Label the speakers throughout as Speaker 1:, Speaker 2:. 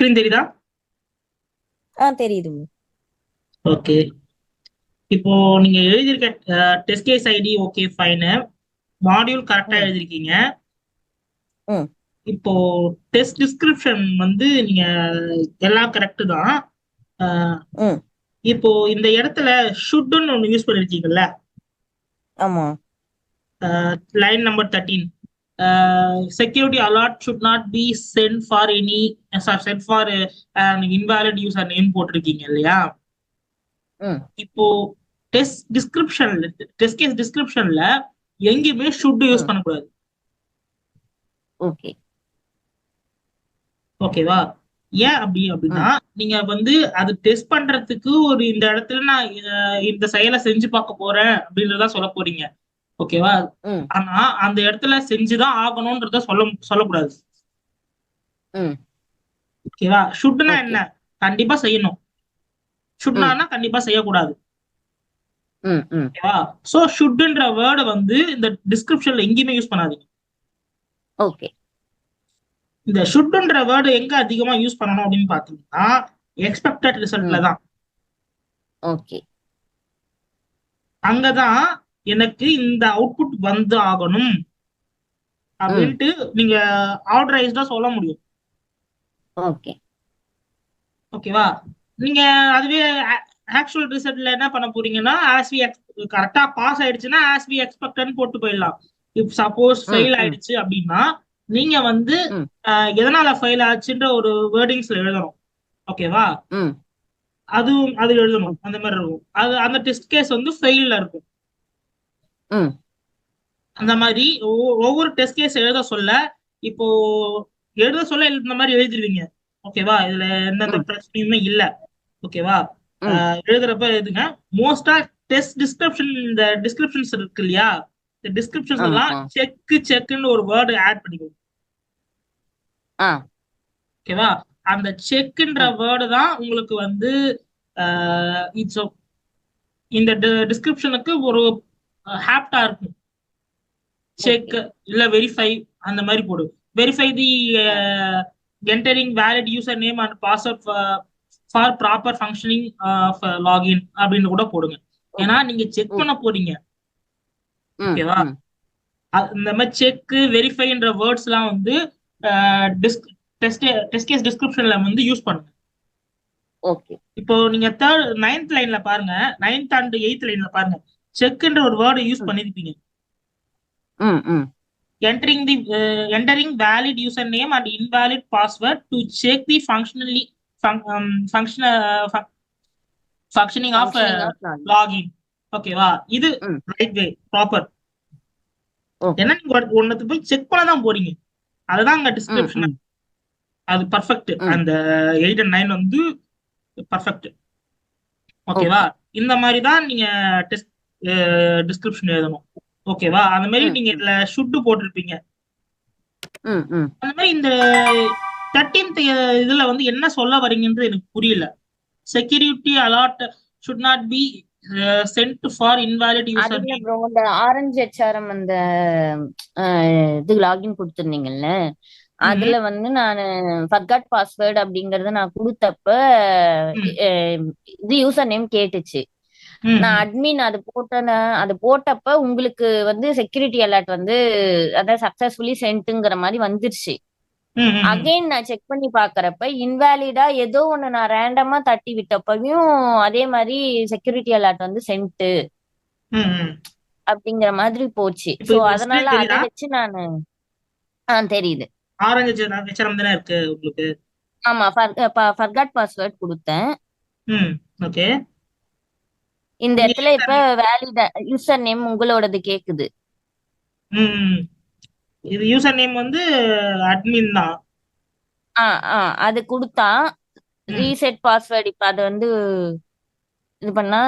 Speaker 1: Screen தெரியுதா?
Speaker 2: தெரியுது.
Speaker 1: Okay. இப்போ நீங்க எழுதியிருக்க test case ID okay fine. Module கரெக்டா
Speaker 2: ம்
Speaker 1: எழுதிருக்கீங்க.
Speaker 2: ம்
Speaker 1: இப்போ டெஸ்ட் டிஸ்கிரிப்ஷன் வந்து நீங்க எல்லாம் கரெக்ட் தான். அஹ்,
Speaker 2: ம்
Speaker 1: இப்போ இந்த இடத்துல ஷுட்னு ஒன்று யூஸ் பண்ணிருக்கீங்கல்ல,
Speaker 2: ஆமா.
Speaker 1: Line number 13. Security alert should not be sent for any sent for invalid user name போட்டிருக்கீங்க இல்லையா?
Speaker 2: ம்
Speaker 1: இப்போ டெஸ்ட் கேஸ் டிஸ்கிரிப்ஷன்ல எங்கேயுமே ஷுட் யூஸ்
Speaker 2: ம்
Speaker 1: பண்ணக்கூடாது.
Speaker 2: ஓகே.
Speaker 1: ஓகேவா? ஏன் அப்படின்னா,
Speaker 2: ம்
Speaker 1: நீங்க வந்து அது டெஸ்ட் பண்றதுக்கு ஒரு இந்த இடத்துல நான் இந்த செயலை செஞ்சு பார்க்க போறேன் அப்படின்றத சொல்ல போறீங்க. ஓகேவா?
Speaker 2: ம்
Speaker 1: ஆனா அந்த இடத்துல செஞ்சுதான் ஆகணும்ன்றத சொல்லக்கூடாது.
Speaker 2: ம்
Speaker 1: ஓகேவா? ஷுட்னா
Speaker 2: ஓகே.
Speaker 1: என்ன? கண்டிப்பா செய்யணும்.
Speaker 2: ம்
Speaker 1: ஷுட்னா கண்டிப்பா செய்யக்கூடாது.
Speaker 2: ம் ம்
Speaker 1: ஓகேவா? சோ ஷுட்ன்ற வேர்டை வந்து இந்த டிஸ்கிரிப்ஷன்ல எங்கேயுமே யூஸ் பண்ணாதீங்க.
Speaker 2: ஓகே.
Speaker 1: இந்த ஷுட்ன்ற வேர்டு எங்க அதிகமா யூஸ் பண்ணணும் அப்படின்னு பாத்தீங்கன்னா, எக்ஸ்பெக்டட் ரிசல்ட்ல
Speaker 2: ம்
Speaker 1: தான்.
Speaker 2: ஓகே.
Speaker 1: அங்கதான் எனக்கு இந்த அவுட்புட் வந்து ஆகணும்
Speaker 2: ம்
Speaker 1: அப்படின்ட்டு நீங்க ஆர்டரைஸ்டா சொல்ல முடியும்.
Speaker 2: ஓகே.
Speaker 1: ஓகேவா? நீங்க அதுவே ஆக்சுவல் ரிசல்ட்ல என்ன பண்ண போறீங்கன்னா, ஆஸ் வி கரெக்டா பாஸ் ஆயிடுச்சுன்னா ஆஸ் வி எக்ஸ்பெக்டட்னு போட்டு போயிடலாம். இப் சப்போஸ்
Speaker 2: ம்
Speaker 1: ஃபெயில்
Speaker 2: ம்
Speaker 1: ஆயிடுச்சு அப்படின்னா, நீங்க வந்து
Speaker 2: ம்
Speaker 1: எதனால ஃபெயில் ஆச்சுன்ற ஒரு வேர்டிங்ஸ்ல எழுதணும். ஓகேவா?
Speaker 2: ம்
Speaker 1: அதுவும் அது எழுதணும்.
Speaker 2: ம்
Speaker 1: அந்த மாதிரி இருக்கும். அது அந்த டெஸ்ட் கேஸ் வந்து ஃபெயில்ல இருக்கும்.
Speaker 2: ம்
Speaker 1: அந்த மாதிரி ஒவ்வொரு டெஸ்ட் கேஸ் எழுத சொல்ல, இப்போ எழுத சொல்ல இந்த மாதிரி எழுதிருவீங்க. ஓகேவா? இதுல எந்தெந்த
Speaker 2: ம்
Speaker 1: பிரச்சனையுமே இல்ல. ஓகேவா?
Speaker 2: ம்
Speaker 1: எழுதுறப்ப எழுதுங்க. மோஸ்டா டெஸ்ட் டிஸ்கிரிப்ஷன், இந்த டிஸ்கிரிப்ஷன்ஸ் இருக்கு இல்லையா, இந்த டிஸ்கிரிப்ஷன்ஸ் எல்லாம்
Speaker 2: ஆமா.
Speaker 1: செக்குன்னு ஒரு வேர்டு ஆட் பண்ணிக்கணும்.
Speaker 2: ஆ
Speaker 1: ஓகேவா? அந்த செக்குன்ற
Speaker 2: ம்
Speaker 1: வேர்டு தான் உங்களுக்கு வந்து இட்ஸ் இந்த டிஸ்கிரிப்ஷனுக்கு ஒரு ஹாப்டா இருக்கும்.
Speaker 2: ஓகே.
Speaker 1: செக் இல்ல வெரிஃபை அந்த மாதிரி போடு. Verify the
Speaker 2: ah
Speaker 1: entering valid user name and password for proper functioning of login அப்படின்னு கூட போடுங்க. ஏன்னா
Speaker 2: ஓகே.
Speaker 1: நீங்க செக் பண்ண
Speaker 2: ஓகே.
Speaker 1: போறீங்க.
Speaker 2: ம்
Speaker 1: ஓகேவா?
Speaker 2: ம்
Speaker 1: இந்த மாதிரி செக் வெரிஃபைன்ற வேர்ட்ஸ் எல்லாம் வந்து டெஸ்ட் டெஸ்ட் கேஸ் டிஸ்கிரிப்ஷன்ல வந்து யூஸ் பண்ணுங்க.
Speaker 2: ஓகே.
Speaker 1: இப்போ நீங்க நைன்த் லைன்ல பாருங்க. நைன்த் அண்ட் எய்த் லைன்ல பாருங்க. செக்ன்ற ஒரு வேர்டு யூஸ்
Speaker 2: ம்
Speaker 1: பண்ணிருப்பீங்க.
Speaker 2: ம் ம்
Speaker 1: Entering valid username and invalid password to check the function functioning of
Speaker 2: functioning of login.
Speaker 1: login. ஓகேவா? இது
Speaker 2: ம்
Speaker 1: ரைட் வே, ப்ராப்பர்.
Speaker 2: ஓகே.
Speaker 1: ஏன்னா நீங்க ஒன்னத்தை போய் செக் பண்ண தான் போறீங்க. அதுதான் அங்க
Speaker 2: ம்
Speaker 1: டிஸ்கிரிப்ஷன்.
Speaker 2: ம்
Speaker 1: அது பர்ஃபெக்ட்.
Speaker 2: ம்
Speaker 1: அந்த 8 and 9 வந்து பர்ஃபெக்ட். ஓகேவா?
Speaker 2: ஓகே.
Speaker 1: இந்த மாதிரி தான் நீங்க டெஸ்ட் டிஸ்கிரிப்ஷன் எழுதணும். ஓகேவா? அந்த மாதிரி
Speaker 2: ம்
Speaker 1: நீங்க
Speaker 2: ம்
Speaker 1: இதுல ஷுட் போட்டிருப்பீங்க.
Speaker 2: ம் ம்
Speaker 1: அந்த மாதிரி இந்த 13th இதுல வந்து என்ன சொல்ல வரீங்கன்றது எனக்கு புரியல. Security alert should not be sent for invalid
Speaker 2: அது
Speaker 1: யூசர்
Speaker 2: இல்ல
Speaker 1: நேம்.
Speaker 2: ப்ரோ, இந்த ஆரஞ்சு ஹெச்ஆர்எம் அந்த இது லாகின் கொடுத்துருந்தீங்கல்ல, அதுல வந்து நான் ஃபர்காட் பாஸ்வேர்டு அப்படிங்கறத நான் கொடுத்தப்ப இது யூசர் நேம் கேட்டுச்சு. நான் அட்மின் அது போட்டப்ப உங்களுக்கு வந்து செக்யூரிட்டி அலர்ட் வந்து அதாவது சக்சஸ்ஃபுல்லி சென்ட்டுங்கிற மாதிரி வந்துருச்சு. அகைன் நான் செக் பண்ணி பாக்குறப்ப இன்வேலிடா ஏதோ ஒண்ணு நான் ரேண்டமா தட்டி விட்டப்பையும் அதே மாதிரி செக்யூரிட்டி அலர்ட் வந்து சென்ட் அப்படிங்கிற மாதிரி போச்சு.
Speaker 1: இப்போ
Speaker 2: சோ
Speaker 1: இது
Speaker 2: அதனால
Speaker 1: ஸ்கிரீன்
Speaker 2: அதை
Speaker 1: தெரியுதா?
Speaker 2: வச்சு நானு தெரியுது.
Speaker 1: ஆரஞ்சு வெச்சரம் தானே இருக்கு உங்களுக்கு.
Speaker 2: ஆமா, ஃபர்காட் பாஸ்வேர்ட் கொடுத்தேன்.
Speaker 1: ம். ஓகே.
Speaker 2: இந்த
Speaker 1: இங்க
Speaker 2: இடத்துல
Speaker 1: யூசர்
Speaker 2: இப்ப
Speaker 1: நேம்.
Speaker 2: வேலிட் யூசர் நேம் உங்களோடது கேக்குது.
Speaker 1: ம். இது யூசர் நேம் வந்து அட்மின் தான்.
Speaker 2: ஆ ஆ அது கொடுத்தா
Speaker 1: ம்.
Speaker 2: ரீசெட் பாஸ்வேர்டு இப்ப அது வந்து இது பண்ணா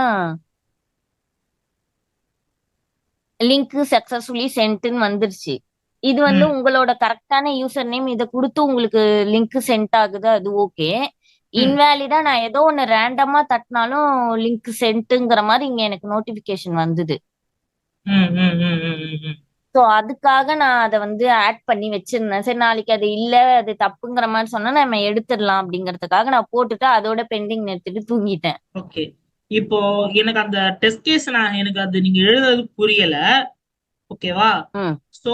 Speaker 2: லிங்க் சக்சஸ்ஃபுல்லி சென்ட்னு வந்துருச்சு. இது வந்து
Speaker 1: ம்.
Speaker 2: உங்களோட கரெக்டான யூசர் நேம் இதை கொடுத்து உங்களுக்கு லிங்க் சென்ட் ஆகுது, அது ஓகே.
Speaker 1: ம்.
Speaker 2: இன்வேலிடா நான் ஏதோ ஒன்னு ரேண்டமா தட்டினாலும் லிங்க் சென்ட்டுங்கிற மாதிரி இங்க எனக்கு நோட்டிபிகேஷன் வந்தது.
Speaker 1: ம். ம். ம். ம். ம்.
Speaker 2: சோ அதுக்காக நான் அதை வந்து ஆட் பண்ணி வச்சிருந்தேன். சரி நாளைக்கு அது இல்ல அது தப்புங்கிற மாதிரி சொன்னா நம்ம எடுத்துடலாம் அப்படிங்கறதுக்காக நான் போட்டுட்டு அதோட பெண்டிங் எடுத்துட்டு தூங்கிட்டேன்.
Speaker 1: ஓகே. இப்போ எனக்கு அந்த டெஸ்ட் கேஸ் எனக்கு அது நீங்க எழுதுறது புரியல. ஓகேவா?
Speaker 2: ம்
Speaker 1: சோ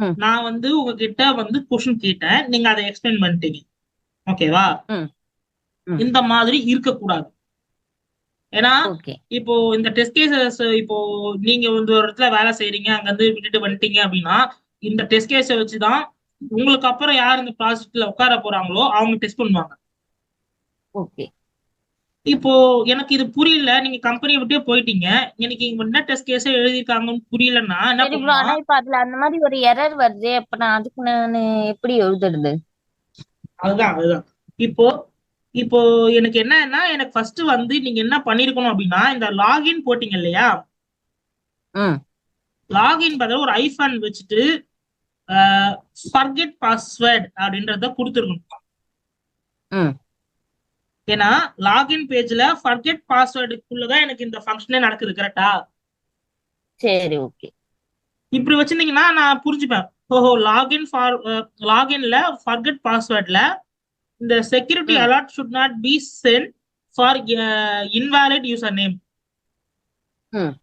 Speaker 2: ம்
Speaker 1: நான் வந்து உங்ககிட்ட வந்து கொஸ்டின் கேட்டேன், நீங்க அதை எக்ஸ்பிளைன் பண்ணிட்டீங்க. ஓகேவா?
Speaker 2: ம் ம்
Speaker 1: இந்த மாதிரி இருக்கக்கூடாது. ஏன்னா
Speaker 2: ஓகே
Speaker 1: இப்போ இந்த டெஸ்ட் கேசஸ் இப்போ நீங்க வந்து ஒரு இடத்துல வேலை செய்றீங்க, அங்க இருந்து விட்டுட்டு வந்துட்டீங்க அப்படின்னா, இந்த டெஸ்ட் கேஸை வச்சுதான் உங்களுக்கு அப்புறம் யார் இந்த ப்ராஜெக்ட்ல உட்கார போறாங்களோ அவங்க டெஸ்ட் பண்ணுவாங்க.
Speaker 2: ஓகே
Speaker 1: இப்போ எனக்கு இது புரியல, நீங்க கம்பெனியை விட்டே போயிட்டீங்க, எனக்கு இங்க என்ன டெஸ்ட் கேஸே எழுதியிருக்காங்கன்னு புரியலன்னா என்ன
Speaker 2: சரி ப்ரோ. ஆனா
Speaker 1: பண்ணுவான்?
Speaker 2: இப்ப அதுல அந்த மாதிரி ஒரு எரர் வருது. அப்ப நான் அதுக்கு நான் எப்படி எழுதுறது?
Speaker 1: அதுதான் இப்போ இப்போ எனக்கு என்னன்னா, எனக்கு ஃபர்ஸ்ட் வந்து நீங்க என்ன பண்ணிருக்கணும் அப்படின்னா, இந்த லாகின் போட்டீங்க இல்லையா,
Speaker 2: ம்
Speaker 1: லாகின் பதிலா ஒரு ஐஃபன் வச்சுட்டு ஃபர்கெட் பாஸ்வேர்ட் அப்படின்றத கொடுத்துருக்கணும்.
Speaker 2: ம்
Speaker 1: ஏன்னா லாகின் பேஜ்ல ஃபர்கெட் பாஸ்வேர்டுக்குள்ளதான் எனக்கு இந்த ஃபங்க்ஷனே நடக்குது. கரெக்டா?
Speaker 2: சரி ஓகே.
Speaker 1: இப்படி வச்சிருந்தீங்கன்னா நான் புரிஞ்சுப்பேன். ஓஹோ, லாகின்ல ஃபர்கெட் பாஸ்வேர்ட்ல இந்த செக்யூரிட்டி
Speaker 2: ம்
Speaker 1: alert should not be sent for invalid user name,
Speaker 2: ம்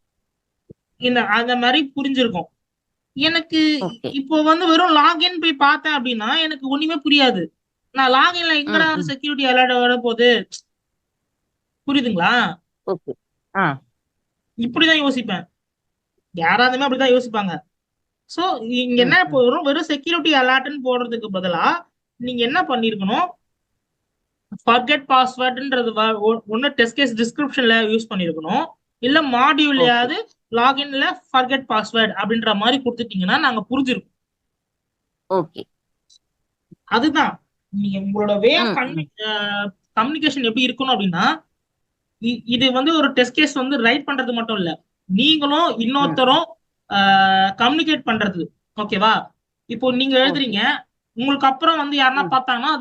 Speaker 1: இந்த அந்த மாதிரி புரிஞ்சிருக்கும் எனக்கு.
Speaker 2: ஓகே.
Speaker 1: இப்போ வந்து வெறும் லாகின் போய் பார்த்தேன் அப்படின்னா எனக்கு ஒண்ணுமே புரியாது. நான் லாகின்ல எங்கடா
Speaker 2: ம்
Speaker 1: ஒரு
Speaker 2: ம்
Speaker 1: செக்யூரிட்டி அலர்ட் வர போகுது? புரியுதுங்களா?
Speaker 2: ஓகே. ஆ
Speaker 1: இப்படிதான் யோசிப்பேன். யாராலுமே அப்படிதான் யோசிப்பாங்க. சோ இங்க என்ன,
Speaker 2: ம்
Speaker 1: இப்போ
Speaker 2: ம்
Speaker 1: வெறும் செக்யூரிட்டி அலர்ட்னு போடுறதுக்கு பதிலா நீங்க என்ன பண்ணிருக்கணும், ஃபர்கெட் பாஸ்வேர்டுன்றது ஒன்னு டெஸ்ட் கேஸ் டிஸ்கிரிப்ஷன்ல யூஸ் பண்ணிருக்கணும், இல்ல
Speaker 2: ஓகே
Speaker 1: மாடியூல்லையாவது லாகின்ல ஃபர்கெட் பாஸ்வேர்ட் அப்படின்ற மாதிரி கொடுத்துட்டீங்கன்னா நாங்க புரிஞ்சிருக்கோம்.
Speaker 2: ஓகே.
Speaker 1: அதுதான் நீங்க உங்களோட வே ஆஃப்
Speaker 2: ம் ம்
Speaker 1: கம்யூனிகேஷன் எப்படி இருக்கணும் அப்படின்னா, இது வந்து ஒரு டெஸ்ட் கேஸ் வந்து ரைட் பண்றது மட்டும் இல்ல, நீங்களும்
Speaker 2: ம்
Speaker 1: இன்னொருத்தரும் கம்யூனிகேட் பண்றது. ஓகேவா? இப்போ நீங்க
Speaker 2: ஓகே.
Speaker 1: எழுதுறீங்க, உங்களுக்கு அப்புறம் வந்து யாருன்னா
Speaker 2: ம்
Speaker 1: பார்த்தாங்கன்னா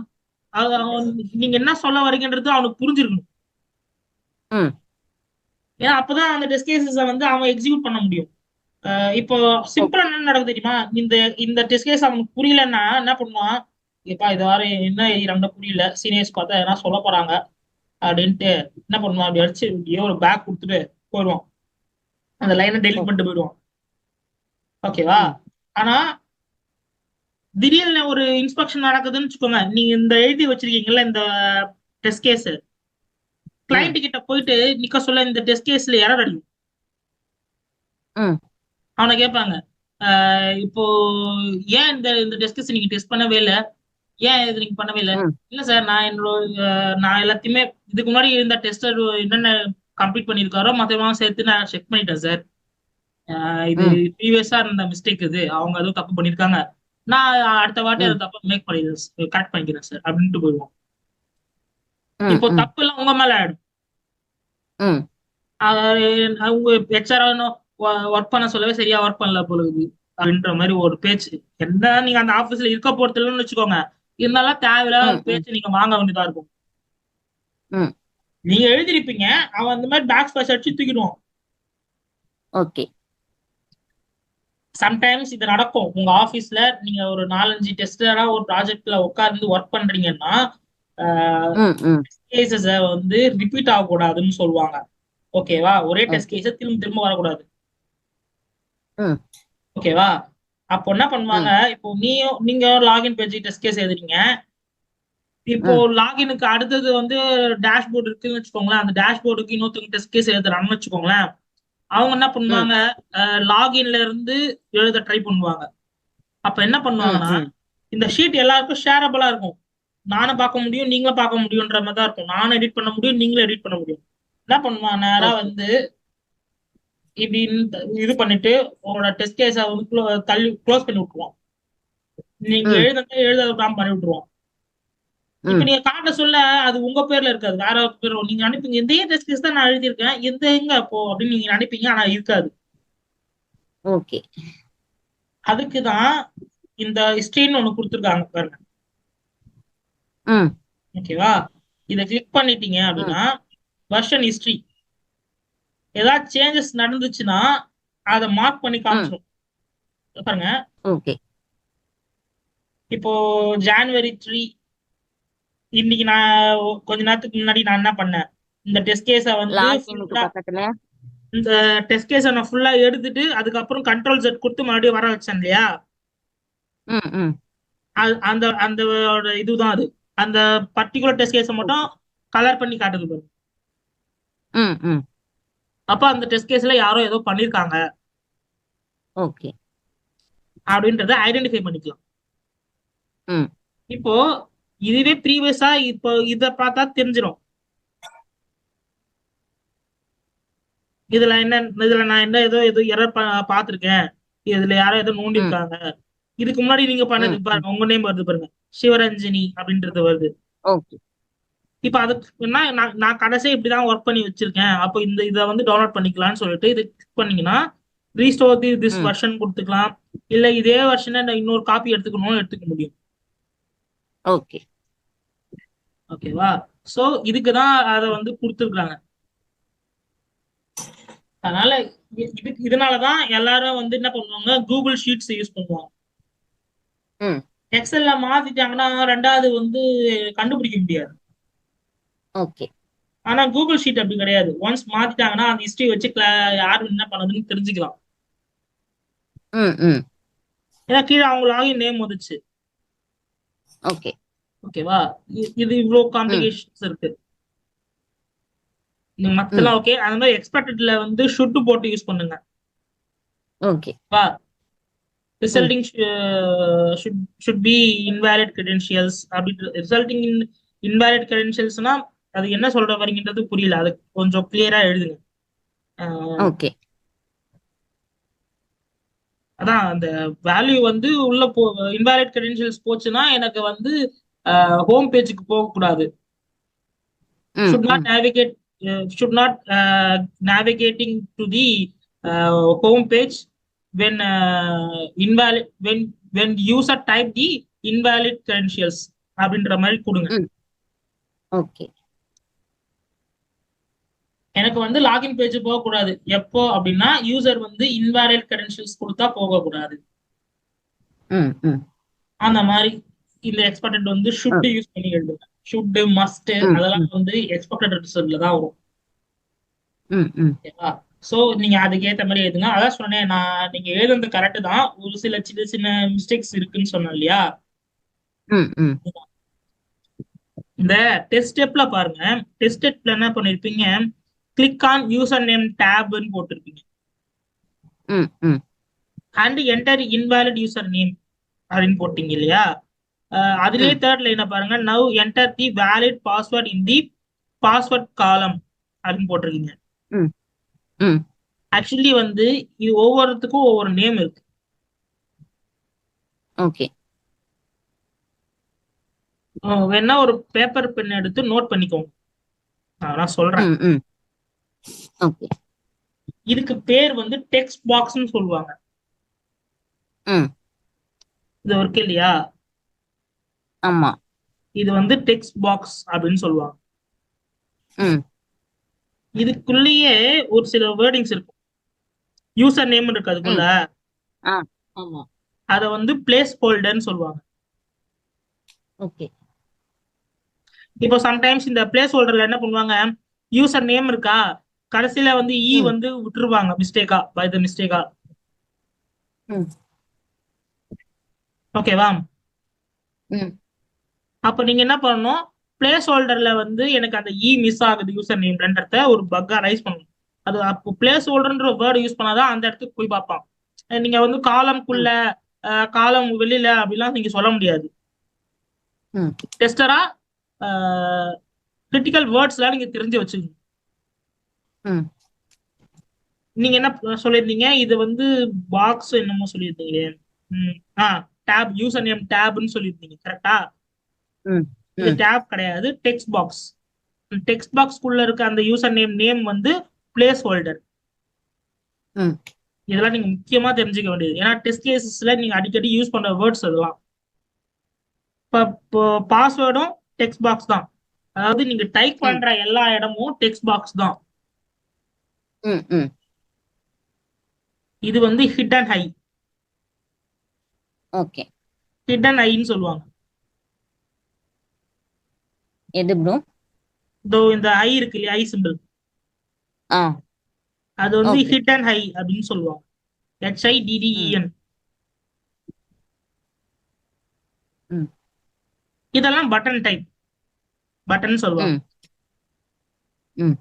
Speaker 1: நீங்க என்ன சொல்ல வரீங்கன்றது அவனுக்கு புரிஞ்சிருக்கணும்.
Speaker 2: ம்
Speaker 1: ஏன்னா அப்பதான் அந்த டெஸ்ட் கேசஸ் வந்து அவன் எக்ஸிக்யூட் பண்ண முடியும். இப்போ சிம்பிளா
Speaker 2: ஓகே.
Speaker 1: என்ன நடக்குது தெரியுமா? இந்த இந்த டெஸ்ட் கேஸ் அவனுக்கு புரியலன்னா என்ன பண்ணுவான், இப்பா இது வேற என்ன எழுதுறாங்கன்னு புரியல, சீனியர்ஸ் பார்த்தா எதனா சொல்ல போறாங்க அப்படின்ட்டு என்ன பண்ணுவான், அப்படி அடிச்சு இப்படியே ஒரு பேக் கொடுத்துட்டு போயிடுவான், அந்த லைனை டெலிட்
Speaker 2: ஓகே.
Speaker 1: பண்ணிட்டு போயிடுவான். ஓகேவா?
Speaker 2: ம்
Speaker 1: ஆனா திடீர்னு ஒரு இன்ஸ்பெக்ஷன் நடக்குதுன்னு வச்சுக்கோங்க, நீங்க இந்த எழுதி வச்சிருக்கீங்கல்ல இந்த டெஸ்ட் கேஸ்,
Speaker 2: ம்
Speaker 1: கிளைண்ட் கிட்ட போயிட்டு நிக்க சொல்ல இந்த டெஸ்ட் கேஸ்ல எரர் அடிக்கும்.
Speaker 2: ம்
Speaker 1: அவனை கேட்பாங்க, இப்போ ஏன் இந்த இந்த டெஸ்ட் கேஸ் நீங்க டெஸ்ட் பண்ணவே இல்லை, ஏன் இது நீங்க பண்ணவே இல்லை?
Speaker 2: ம்
Speaker 1: இல்ல சார், நான் என்னோட நான் எல்லாத்தையுமே இதுக்கு முன்னாடி இருந்த டெஸ்டர் என்னென்ன கம்ப்ளீட் பண்ணியிருக்காரோ மற்றவங்க சேர்த்து நான் செக் பண்ணிட்டேன் சார். இது
Speaker 2: ம்
Speaker 1: ப்ரீவியஸா இருந்த மிஸ்டேக், இது அவங்க எதுவும் தப்பு பண்ணியிருக்காங்க, நான் அடுத்த வாட்டி அதை
Speaker 2: ம்
Speaker 1: தப்பு மேக் பண்ணிடுறேன், கரெக்ட் பண்ணிக்கிறேன் சார் அப்படின்ட்டு போயிடுவோம்.
Speaker 2: ம்
Speaker 1: இப்போ
Speaker 2: ம்
Speaker 1: தப்பு எல்லாம் உங்க மேல ஆயிடும்.
Speaker 2: ம்
Speaker 1: அவங்க ஹெச்ஆர் ஒர்க் பண்ண சொல்லவே சரியா ஒர்க் பண்ணல பொழுது அப்படின்ற மாதிரி ஒரு பேச்சு. என்ன நீங்க அந்த ஆபீஸ்ல இருக்க போறதுலன்னு வச்சுக்கோங்க, இருந்தாலும் தேவையில்லாத ஒரு
Speaker 2: ம் ம்
Speaker 1: பேச்சு நீங்க வாங்க வேண்டியதா இருக்கும்.
Speaker 2: ம்
Speaker 1: நீங்க எழுதிருப்பீங்க, அவன் அந்த மாதிரி பேக் ஸ்பேஸ் அடிச்சு தூக்கிடுவான்.
Speaker 2: ஓகே.
Speaker 1: சம்டைம்ஸ் இது நடக்கும் உங்க ஆபீஸ்ல. நீங்க ஒரு 4-5 டெஸ்டரா ஒரு ப்ராஜெக்ட்ல உட்கார்ந்து ஒர்க் பண்றீங்கன்னா
Speaker 2: ம் ம்
Speaker 1: கேசஸ் வந்து ரிப்பீட் ஆகக்கூடாதுன்னு சொல்லுவாங்க. ஓகேவா? ஒரே டெஸ்ட்
Speaker 2: ஓகே.
Speaker 1: கேஸ் திரும்ப திரும்ப வரக்கூடாது.
Speaker 2: ம்
Speaker 1: ஓகேவா? அப்போ என்ன பண்ணுவாங்க,
Speaker 2: ம்
Speaker 1: இப்போ நீங்க லாகின் பேஜ் டெஸ்ட் கேஸ் எழுதுறீங்க, இப்போ
Speaker 2: ம்
Speaker 1: லாகினுக்கு அடுத்தது வந்து டேஷ்போர்டு இருக்குன்னு வச்சுக்கோங்களேன், அந்த டேஷ்போர்டுக்கு இன்னொருத்தவங்க டெஸ்ட் கேஸ் எழுதுறாங்கன்னு வச்சுக்கோங்களேன், அவங்க என்ன
Speaker 2: ம்
Speaker 1: பண்ணுவாங்க, லாகின்ல இருந்து எழுத ட்ரை பண்ணுவாங்க. அப்ப என்ன
Speaker 2: ம்
Speaker 1: பண்ணுவாங்கன்னா,
Speaker 2: ம்
Speaker 1: இந்த ஷீட் எல்லாருக்கும் ஷேரபிளா இருக்கும், நானும் பார்க்க முடியும் நீங்களும் பார்க்க முடியும்ன்ற மாதிரி தான் இருக்கும், நானும் எடிட் பண்ண முடியும் நீங்களும் எடிட் பண்ண முடியும். என்ன பண்ணுவான், நேரா
Speaker 2: ஓகே.
Speaker 1: வந்து இப்படின்னு இது பண்ணிட்டு உங்களோட டெஸ்ட் கேஸை வந்து தள்ளி க்ளோஸ் பண்ணி விட்டுருவான். நீங்க
Speaker 2: ம்
Speaker 1: எழுத விடாம பண்ணி விட்டுருவான். இப்ப
Speaker 2: ம்
Speaker 1: நீங்க காட்ட சொல்ல அது உங்க பேர்ல இருக்காது, வேற பேர் நீங்க நினைப்பீங்க, இந்த டெஸ்ட் கேஸ் தான் நான் எழுதியிருக்கேன், எந்த எங்க அப்போ அப்படின்னு நீங்க நினைப்பீங்க, ஆனா இருக்காது.
Speaker 2: ஓகே.
Speaker 1: அதுக்குதான் இந்த ஹிஸ்டரின்னு ஒண்ணு கொடுத்துருக்காங்க பாருங்க.
Speaker 2: ம்
Speaker 1: ஓகேவா? இதை கிளிக் பண்ணிட்டீங்க
Speaker 2: ம்
Speaker 1: அப்படின்னா வெர்ஷன் ஹிஸ்டரி, ஏதாவது சேஞ்சஸ் நடந்துச்சுன்னா அதை மார்க் பண்ணி
Speaker 2: ம்
Speaker 1: காமிச்சிடும். பாருங்க.
Speaker 2: ஓகே.
Speaker 1: இப்போ January 3 இன்னைக்கு நான் கொஞ்ச நேரத்துக்கு முன்னாடி நான் என்ன பண்ணேன், இந்த டெஸ்ட் கேஸை வந்து
Speaker 2: லாகின்க்கு
Speaker 1: ஃபுல்லா
Speaker 2: பக்கத்துல.
Speaker 1: இந்த டெஸ்ட் கேஸை நான் ஃபுல்லா எடுத்துட்டு அதுக்கப்புறம் Ctrl Z கொடுத்து மறுபடியும் வர வச்சேன் இல்லையா.
Speaker 2: ம், ம்.
Speaker 1: அந்த அந்த இதுதான் அது. அந்த பர்டிகுலர் டெஸ்ட் கேஸை மட்டும்
Speaker 2: ஓகே.
Speaker 1: கலர் பண்ணி காட்டுது பாருங்க.
Speaker 2: ம், ம்.
Speaker 1: அப்ப அந்த டெஸ்ட் கேஸ்ல யாரோ ஏதோ பண்ணிருக்காங்க
Speaker 2: ஓகே.
Speaker 1: அப்படின்றத ஐடென்டிஃபை பண்ணிக்கலாம்.
Speaker 2: ம்.
Speaker 1: இப்போ இதுவே ப்ரீவியஸா இப்போ இத பார்த்தா தெரிஞ்சிடும். இதுல என்ன, இதுல நான் என்ன ஏதோ ஏதோ எரர் பார்த்திருக்கேன், இதுல யாரோ ஏதோ நோண்டி
Speaker 2: ம்,
Speaker 1: இருக்காங்க. இதுக்கு முன்னாடி நீங்க பண்ணது
Speaker 2: ம், ம்.
Speaker 1: பாருங்க, உங்க நேம் வருது பாருங்க, சிவரஞ்சனி அப்படின்றது வருது.
Speaker 2: ஓகே.
Speaker 1: இப்ப அதுக்கு நான் நான் கடைசியா இப்படிதான் ஒர்க் பண்ணி வச்சிருக்கேன், அப்போ இந்த இதை வந்து டவுன்லோட் பண்ணிக்கலாம்னு சொல்லிட்டு இது கிளிக் பண்ணீங்கன்னா ரீஸ்டோர் திஸ்
Speaker 2: ம்.
Speaker 1: வெர்ஷன் கொடுத்துக்கலாம். இல்ல இதே வெர்ஷனை நான் இன்னொரு காப்பி எடுத்துக்கணும்னு எடுத்துக்க முடியும்.
Speaker 2: ஓகே.
Speaker 1: ஓகேவா. சோ இதுக்குதான் அதை வந்து கொடுத்துருக்காங்க. அதனால இதனாலதான் எல்லாரும் வந்து என்ன பண்ணுவாங்க, கூகுள் ஷீட்ஸ் யூஸ் பண்ணுவாங்க.
Speaker 2: ம்.
Speaker 1: எக்ஸல்ல மாத்திட்டாங்கன்னா ரெண்டாவது வந்து கண்டுபிடிக்க முடியாது.
Speaker 2: ஓகே.
Speaker 1: ஆனா கூகுள் ஷீட் அப்படி கிடையாது. ஒன்ஸ் மாத்திட்டாங்கன்னா அந்த ஹிஸ்டரி வச்சு யாரு என்ன பண்ணதுன்னு தெரிஞ்சுக்கலாம்.
Speaker 2: ம், ம்.
Speaker 1: ஏன்னா கீழே அவங்க லாகின் நேம் வந்துச்சு.
Speaker 2: ஓகே.
Speaker 1: ஓகேவா. இது இவ்வளவு
Speaker 2: ம்,
Speaker 1: காம்ப்ளிகேஷன்ஸ் இருக்கு.
Speaker 2: ம்.
Speaker 1: மத்தெல்லாம் ஓகே. அந்த மாதிரி எக்ஸ்பெக்டட்ல வந்து ஷுட் போட்டு யூஸ் பண்ணுங்க.
Speaker 2: ஓகே.
Speaker 1: வா.
Speaker 2: ம்.
Speaker 1: Resulting should be invalid credentials. அப்படி ரிசல்டிங் இன் இன்வாலிட் கிரெடென்ஷியல்ஸ்னா அது என்ன சொல்ற வரீங்கன்றது புரியல, அது கொஞ்சம் கிளியரா எழுதுங்க.
Speaker 2: ஓகே.
Speaker 1: அதான் அந்த வேல்யூ வந்து உள்ள இன்வாலிட் கிரெடென்ஷியல்ஸ் போச்சுன்னா எனக்கு வந்து ஹோம் பேஜுக்கு போக கூடாது.
Speaker 2: ம்,
Speaker 1: should not
Speaker 2: ம்.
Speaker 1: navigate should not navigating to the home page when invalid when user type the invalid credentials அப்படின்ற மாதிரி கொடுங்க.
Speaker 2: ம். ஓகே.
Speaker 1: எனக்கு வந்து லாகின் பேஜ் போக கூடாது எப்போ அப்படின்னா யூசர் வந்து இன்வாலிட் கிரெடென்ஷியல்ஸ் கொடுத்தா போக கூடாது.
Speaker 2: ம், ம்.
Speaker 1: அந்த மாதிரி இந்த எக்ஸ்பெக்டட் வந்து ஷுட் யூஸ் பண்ணி எழுதுங்க. ஷுட், மஸ்ட்
Speaker 2: ம்,
Speaker 1: அதெல்லாம்
Speaker 2: ம்.
Speaker 1: வந்து எக்ஸ்பெக்டட் ரிசல்ட்ல தான் வரும்.
Speaker 2: ம், ம்.
Speaker 1: ஓகேவா. சோ நீங்க அதுக்கு ஏத்த மாதிரி எழுதுங்க. அதான் சொன்னேன், நான் நீங்க எழுதுறது கரெக்ட் தான், ஒரு சில சின்ன சின்ன மிஸ்டேக்ஸ் இருக்குன்னு சொன்னேன் இல்லையா.
Speaker 2: ம், ம்.
Speaker 1: இந்த டெஸ்ட் ஸ்டெப்ல பாருங்க, டெஸ்ட் ஸ்டெப்ல என்ன பண்ணிருப்பீங்க, கிளிக் ஆன் யூசர் நேம் டேப்னு போட்டிருப்பீங்க.
Speaker 2: ம், ம்.
Speaker 1: And enter invalid user name அப்படின்னு போட்டீங்க இல்லையா. அதுலயே
Speaker 2: ம்.
Speaker 1: தேர்ட் லைனை பாருங்க, நவ் என்டர் தி வேலிட் பாஸ்வேர்ட் இன் தி பாஸ்வேர்ட் காலம் அப்படின்னு போட்டிருக்கீங்க.
Speaker 2: ம், ம்.
Speaker 1: ஆக்சுவலி வந்து இது ஒவ்வொருத்துக்கும் ஒவ்வொரு நேம் இருக்கு.
Speaker 2: ஓகே.
Speaker 1: வேணா ஒரு பேப்பர் பென் எடுத்து நோட் பண்ணிக்கோங்க, நான் சொல்றேன்.
Speaker 2: ம், ம். ஓகே.
Speaker 1: இதுக்கு பேர் வந்து டெக்ஸ்ட் பாக்ஸ்னு சொல்லுவாங்க.
Speaker 2: ம்.
Speaker 1: இது இருக்கு இல்லையா,
Speaker 2: ஆமா.
Speaker 1: இது வந்து டெக்ஸ்ட் பாக்ஸ் அப்படின்னு சொல்லுவாங்க.
Speaker 2: ம்.
Speaker 1: இதுக்குள்ளேயே ஒரு சில வேர்டிங்ஸ் இருக்கும். யூசர் நேம் இருக்கு அதுக்குள்ள,
Speaker 2: ம். ஆ. ஆமா.
Speaker 1: அதை வந்து பிளேஸ் ஹோல்டர்னு சொல்லுவாங்க.
Speaker 2: ஓகே.
Speaker 1: இப்போ சம்டைம்ஸ் இந்த பிளேஸ் ஹோல்டர்ல என்ன பண்ணுவாங்க, யூசர் நேம் இருக்கா, கடைசியில வந்து இ
Speaker 2: ம்.
Speaker 1: வந்து விட்டுருவாங்க மிஸ்டேக்கா, பை த மிஸ்டேக்கா.
Speaker 2: ம்.
Speaker 1: ஓகேவா.
Speaker 2: ம்.
Speaker 1: அப்ப நீங்க என்ன பண்ணணும், பிளேஸ் ஹோல்டர்ல வந்து எனக்கு அந்த இ மிஸ் ஆகுது யூசர் நேம்ன்றத ஒரு பக்கா ரைஸ் பண்ணணும். அது அப்போ பிளேஸ் ஹோல்டர்ன்ற வேர்டு யூஸ் பண்ணாதான் அந்த இடத்துக்கு போய் பார்ப்பான். நீங்க வந்து காலம்குள்ள
Speaker 2: ம்.
Speaker 1: காலம் வெளியில அப்படிலாம் நீங்க சொல்ல முடியாது.
Speaker 2: ம்.
Speaker 1: டெஸ்டரா கிரிட்டிக்கல் வேர்ட்ஸ்லாம் நீங்க தெரிஞ்சு வச்சுக்கணும்.
Speaker 2: ம்.
Speaker 1: நீங்க என்ன சொல்லியிருந்தீங்க, இது வந்து பாக்ஸ் என்னமோ சொல்லியிருந்தீங்களே. டேப், யூசர் நேம் டேப்னு சொல்லியிருந்தீங்க கரெக்டா.
Speaker 2: ம்.
Speaker 1: இது
Speaker 2: ம்.
Speaker 1: டேப் கிடையாது, டெக்ஸ்ட் பாக்ஸ். டெக்ஸ்ட் பாக்ஸ்க்குள்ள இருக்க அந்த யூசர் நேம் வந்து பிளேஸ் ஹோல்டர்.
Speaker 2: ம்.
Speaker 1: இதெல்லாம் நீங்க முக்கியமா தெரிஞ்சுக்க வேண்டியது, ஏன்னா டெஸ்ட் கேசஸ்ல நீங்க அடிக்கடி யூஸ் பண்ற வேர்ட்ஸ் அதெல்லாம். இப்போ பாஸ்வேர்டும் டெக்ஸ்ட் பாக்ஸ் தான், அதாவது நீங்க டைப்
Speaker 2: ம்.
Speaker 1: பண்ற எல்லா இடமும் டெக்ஸ்ட் பாக்ஸ் தான்.
Speaker 2: ம். ம்.
Speaker 1: இது வந்து hit and high.
Speaker 2: Okay.
Speaker 1: Hidden ஐன்னு சொல்லுவாங்க.
Speaker 2: எது ப்ரோ?
Speaker 1: இதோ இந்த ஐ இருக்கு இல்லையா, ஐ சிம்பிள்,
Speaker 2: ஆ
Speaker 1: அது வந்து
Speaker 2: ஓகே.
Speaker 1: ஹிடன் ஹை அப்படின்னு சொல்லுவாங்க.
Speaker 2: ம்
Speaker 1: HIDDEN.
Speaker 2: ம்
Speaker 1: இதெல்லாம் பட்டன் டைப், பட்டன் சொல்லுவாங்க.
Speaker 2: ம் ம்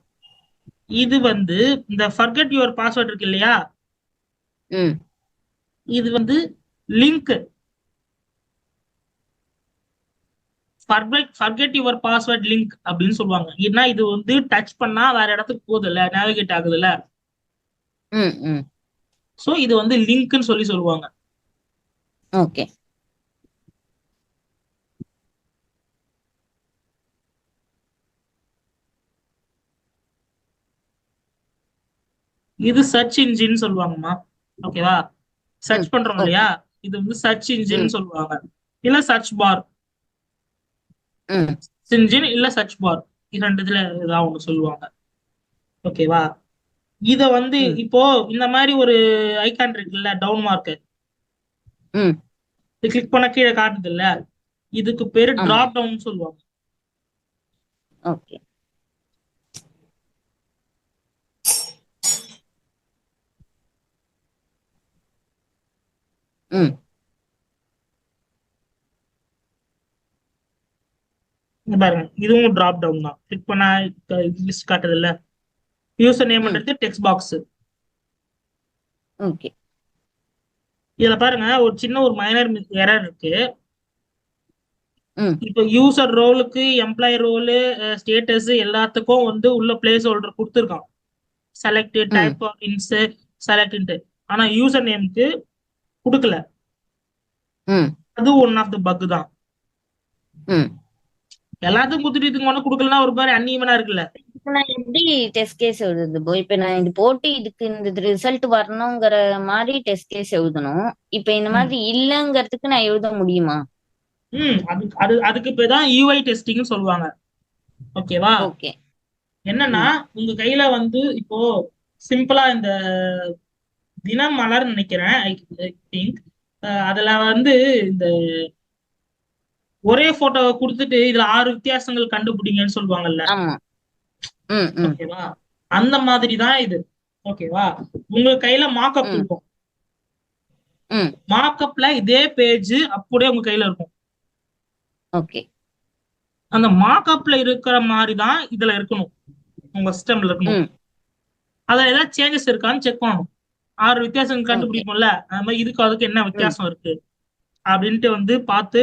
Speaker 1: இது வந்து இந்த ஃபர்கெட் யுவர் பாஸ்வேர்ட் இருக்கு இல்லையா,
Speaker 2: ம்
Speaker 1: இது வந்து link. Forget your password link அப்படின்னு சொல்லுவாங்க. ஏன்னா இது வந்து டச் பண்ணா வேற இடத்துக்கு போகுது இல்ல, நேவிகேட் ஆகுது இல்ல,
Speaker 2: ம் ம்
Speaker 1: சோ இது வந்து லிங்க்னு சொல்லி சொல்லுவாங்க.
Speaker 2: ஓகே.
Speaker 1: இது சர்ச் இன்ஜின் சொல்லுவாங்கம்மா. ஓகேவா,
Speaker 2: ம்
Speaker 1: சர்ச் பண்றோம் இல்லையா,
Speaker 2: ஓகே.
Speaker 1: இது வந்து சர்ச்
Speaker 2: ம்
Speaker 1: இன்ஜின் சொல்லுவாங்க. இல்ல சர்ச் பார்,
Speaker 2: ம்
Speaker 1: இன்ஜின் இல்ல சர்ச் பார், இரண்டுல ஏதாவது ஒண்ணு சொல்லுவாங்க. ஓகேவா, இத வந்து
Speaker 2: ம்
Speaker 1: இப்போ இந்த மாதிரி ஒரு ஐகான் இருக்குல்ல, டவுன் மார்க்,
Speaker 2: ம்
Speaker 1: இது கிளிக் பண்ண கீழே காட்டுது இல்ல, இதுக்கு பேரு
Speaker 2: ஆமா.
Speaker 1: டிராப் டவுன் சொல்லுவாங்க.
Speaker 2: ஓகே. ம்
Speaker 1: இங்க பாருங்க, இதுவும் டிராப் டவுன் தான். கிளிக் பண்ணா லிஸ்ட் காட்டுது இல்ல, யூசர்
Speaker 2: ம்
Speaker 1: நேம்ன்றது டெக்ஸ்ட் பாக்ஸ்.
Speaker 2: ஓகே.
Speaker 1: இதுல பாருங்க ஒரு சின்ன ஒரு மைனர் எரர் இருக்கு.
Speaker 2: ம்
Speaker 1: இப்போ யூசர் ரோலுக்கு எம்ப்ளாயி ரோலு ஸ்டேட்டஸ் எல்லாத்துக்கும் வந்து உள்ள பிளேஸ் ஹோல்டர் கொடுத்துருக்கான், செலக்ட்
Speaker 2: ம்
Speaker 1: டைப் ஆஃப் இன்ஸ் செலக்ட். ஆனா யூசர் நேம்க்கு கொடுக்கல.
Speaker 2: ம்
Speaker 1: அது ஒன் ஆஃப் த பக் தான்.
Speaker 2: ம்
Speaker 1: எல்லாத்துக்கும் கொடுத்துட்டு இதுக்கு ஒண்ணு கொடுக்கலன்னா ஒரு மாதிரி அன்ஈவனா இருக்குல்ல.
Speaker 2: இப்ப நான் எப்படி டெஸ்ட் கேஸ் எழுதுறது ப்ரோ? இப்ப நான் இது போட்டு இதுக்கு இந்த ரிசல்ட் வரணுங்கிற மாதிரி டெஸ்ட் கேஸ் எழுதணும். இப்ப இந்த
Speaker 1: ம்
Speaker 2: மாதிரி இல்லங்கிறதுக்கு நான் எழுத முடியுமா?
Speaker 1: அதுக்கு பேர் தான் யூஐ டெஸ்டிங்னு சொல்லுவாங்க. ஓகேவா,
Speaker 2: ஓகே.
Speaker 1: என்னன்னா
Speaker 2: ம்
Speaker 1: உங்க கையில வந்து இப்போ சிம்பிளா இந்த தினம் மலர் நினைக்கிறேன், ஐ திங்க், அதுல வந்து இந்த ஒரே போட்டோவை கொடுத்துட்டு இதுல 6 வித்தியாசங்கள் கண்டுபிடிங்கன்னு சொல்லுவாங்கல்ல.
Speaker 2: ஆமா. ம் ம்
Speaker 1: ஓகேவா, அந்த மாதிரி தான் இது. ஓகேவா, உங்க கையில மார்க்அப்
Speaker 2: ம்
Speaker 1: இருக்கும்,
Speaker 2: ம்
Speaker 1: மார்க்அப்ல இதே பேஜ் அப்படியே உங்க கையில இருக்கும்.
Speaker 2: ஓகே.
Speaker 1: அந்த மார்க்அப்ல இருக்கிற மாதிரி தான் இதுல இருக்கணும், உங்க சிஸ்டம்ல இருக்கணும்.
Speaker 2: ம்
Speaker 1: அதுல ஏதாவது சேஞ்சஸ் இருக்கான்னு செக் பண்ணணும். 6 வித்தியாசம்
Speaker 2: ஓகே.
Speaker 1: கண்டுபிடிப்போம்ல, அந்த மாதிரி இதுக்கு அதுக்கு என்ன
Speaker 2: ம்
Speaker 1: வித்தியாசம் இருக்கு அப்படின்ட்டு வந்து பார்த்து,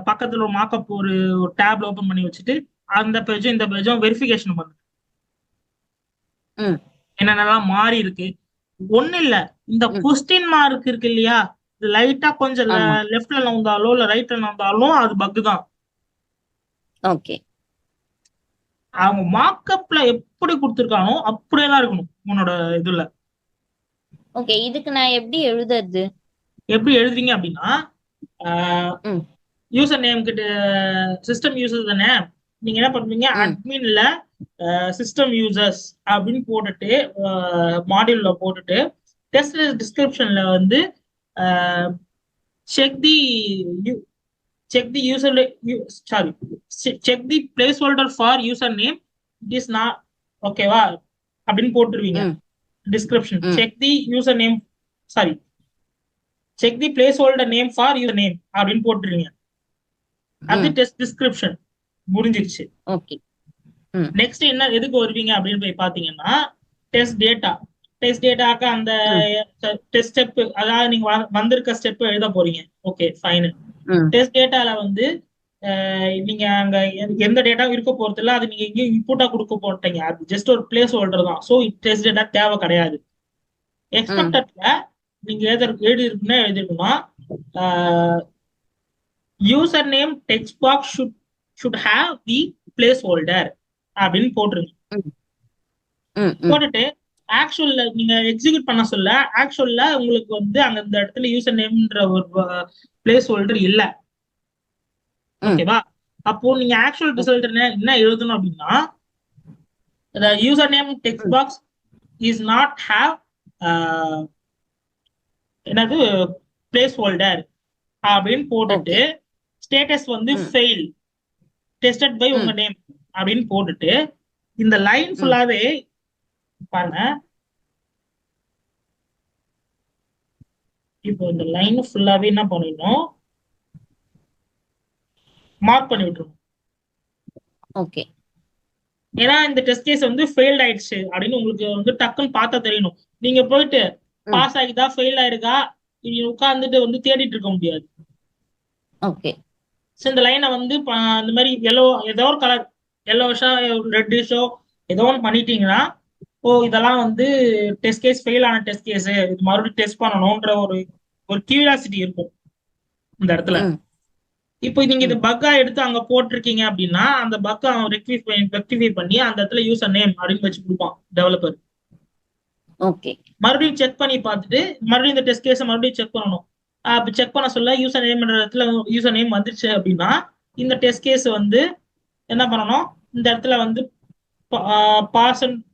Speaker 1: பக்கத்துல ஒரு மார்க்அப் ஒரு டேப்ல ஓபன் பண்ணி வச்சுட்டு அந்த பேஜும் இந்த பேஜும் வெரிஃபிகேஷன் பண்ணு,
Speaker 2: ம்
Speaker 1: என்னென்னலாம் மாறி இருக்கு. ஒண்ணு இல்ல, இந்த
Speaker 2: ம்
Speaker 1: கொஸ்டின் மார்க் இருக்கு இல்லையா, லைட்டா கொஞ்சம்
Speaker 2: ஆமா.
Speaker 1: லெஃப்ட்ல நவுந்தாலோ இல்ல ரைட்ல நவுந்தாலும் அது பக் தான்.
Speaker 2: ஓகே.
Speaker 1: அவங்க மார்க்அப்ல எப்படி கொடுத்துருக்கானோ அப்படியே தான் இருக்கணும் உன்னோட இதுல.
Speaker 2: ஓகே. இதுக்கு நான் எப்படி எழுதுறது?
Speaker 1: எப்படி எழுதுறீங்க அப்படின்னா,
Speaker 2: ம்
Speaker 1: யூசர் நேம் கிட்ட, சிஸ்டம் யூசர் தானே, நீங்க என்ன பண்ணுவீங்க,
Speaker 2: ம்
Speaker 1: அட்மின்ல சிஸ்டம் யூசர்ஸ் அப்படின்னு போட்டுட்டு மாடியூல்ல போட்டுட்டு டெஸ்ட் டிஸ்கிரிப்ஷன்ல வந்து check the check the user sorry check the place holder for user name, it is not, ஓகேவா அப்படின்னு போட்டுருவீங்க.
Speaker 2: ம்
Speaker 1: டிஸ்கிரிப்ஷன்
Speaker 2: ம்
Speaker 1: check the user name, sorry check the place holder name for user name அப்படின்னு போட்டுருவீங்க. அது
Speaker 2: ம்
Speaker 1: test description முடிஞ்சிருச்சு.
Speaker 2: Okay. ம்
Speaker 1: next என்ன எதுக்கு வருவீங்க அப்படின்னு போய் பாத்தீங்கன்னா, டெஸ்ட் டேட்டா. டெஸ்ட் டேட்டாக்கு அந்த
Speaker 2: ம்
Speaker 1: டெஸ்ட் ஸ்டெப், அதாவது நீங்க வந்திருக்க ஸ்டெப் எழுத போறீங்க. Okay fine.
Speaker 2: ம்
Speaker 1: டெஸ்ட் டேட்டால வந்து நீங்க அங்க எந்த டேட்டா இருக்க போறது இல்ல, அது நீங்க எங்கேயும் இன்புட்டா கொடுக்க போட்டீங்க, அது ஜஸ்ட் ஒரு பிளேஸ் ஹோல்டர் தான். ஸோ டெஸ்ட் டேட்டா தேவை கிடையாது.
Speaker 2: ம்
Speaker 1: எக்ஸ்பெக்டட்ல நீங்க எழுதி இருக்குன்னா எழுதிருக்கணும், user name text box should have the place holder அப்படின்னு போட்டுருங்க.
Speaker 2: ம் ம் ம்
Speaker 1: போட்டுட்டு ஆக்சுவல்ல நீங்க எக்ஸிக்யூட் பண்ண சொல்ல, ஆக்சுவல்ல உங்களுக்கு வந்து அங்க இந்த இடத்துல யூசர் நேம்ன்ற ஒரு பிளேஸ் ஹோல்டர் இல்ல.
Speaker 2: ம்
Speaker 1: ஓகேவா, அப்போ நீங்க ஆக்சுவல் ரிசல்ட் என்ன எழுதணும் அப்படின்னா, the username text
Speaker 2: ம்
Speaker 1: box is not have என்னது பிளேஸ் ஹோல்டர். அப்படின்னு போட்டுட்டு
Speaker 2: ஓகே.
Speaker 1: ஸ்டேட்டஸ் வந்து
Speaker 2: ம்.
Speaker 1: ஃபெயில் டெஸ்டட் பை உங்க
Speaker 2: ம்.
Speaker 1: நேம் அப்படின்னு போட்டுட்டு இந்த லைன்
Speaker 2: ம்.
Speaker 1: ஃபுல்லாவே பாருங்க. இப்போ இந்த லைன் ஃபுல்லாவே என்ன பண்ணிடணும், மார்க் பண்ணி விட்டுருணும்.
Speaker 2: ஓகே.
Speaker 1: ஏன்னா இந்த டெஸ்ட் கேஸ் வந்து ஃபெயில்ட் ஆயிடுச்சு அப்படின்னு உங்களுக்கு வந்து டக்குன்னு பார்த்தா தெரியணும். நீங்க போயிட்டு
Speaker 2: ம்.
Speaker 1: பாஸ் ஆகிதா ஃபெயில் ஆயிருக்கா நீங்க உட்கார்ந்துட்டு வந்து தேடிட்டு இருக்க முடியாது.
Speaker 2: ஓகே.
Speaker 1: ஸோ இந்த லைனை வந்து இந்த மாதிரி எல்லோ ஏதோ ஒரு கலர் எல்லோஷா ரெட்டிஷோ ஏதோ ஒன்று பண்ணிட்டீங்கன்னா, ஓ இதெல்லாம் வந்து டெஸ்ட் கேஸ் ஃபெயில் ஆன டெஸ்ட் கேஸ், இது மறுபடியும் டெஸ்ட் பண்ணணும்ன்ற ஒரு ஒரு கியூரியாசிட்டி இருக்கும் இந்த இடத்துல.
Speaker 2: ம்.
Speaker 1: இப்போ நீங்க இது
Speaker 2: ம்.
Speaker 1: பக்கா எடுத்து அங்க போட்டிருக்கீங்க அப்படின்னா அந்த பக்கை அவன் ரெக்டிஃபை பண்ணி அந்த இடத்துல யூசர் நேம் அப்படின்னு வச்சு கொடுப்பான் டெவலப்பர்.
Speaker 2: ஓகே.
Speaker 1: மறுபடியும் செக் பண்ணி பார்த்துட்டு மறுபடியும் இந்த டெஸ்ட் கேஸை மறுபடியும் செக் பண்ணணும். அப்படி செக் பண்ண சொல்ல யூசர் நேம் இடத்துல யூசர் நேம் வந்துருச்சு அப்படின்னா இந்த டெஸ்ட் கேஸ் வந்து என்ன பண்ணணும், இந்த இடத்துல வந்து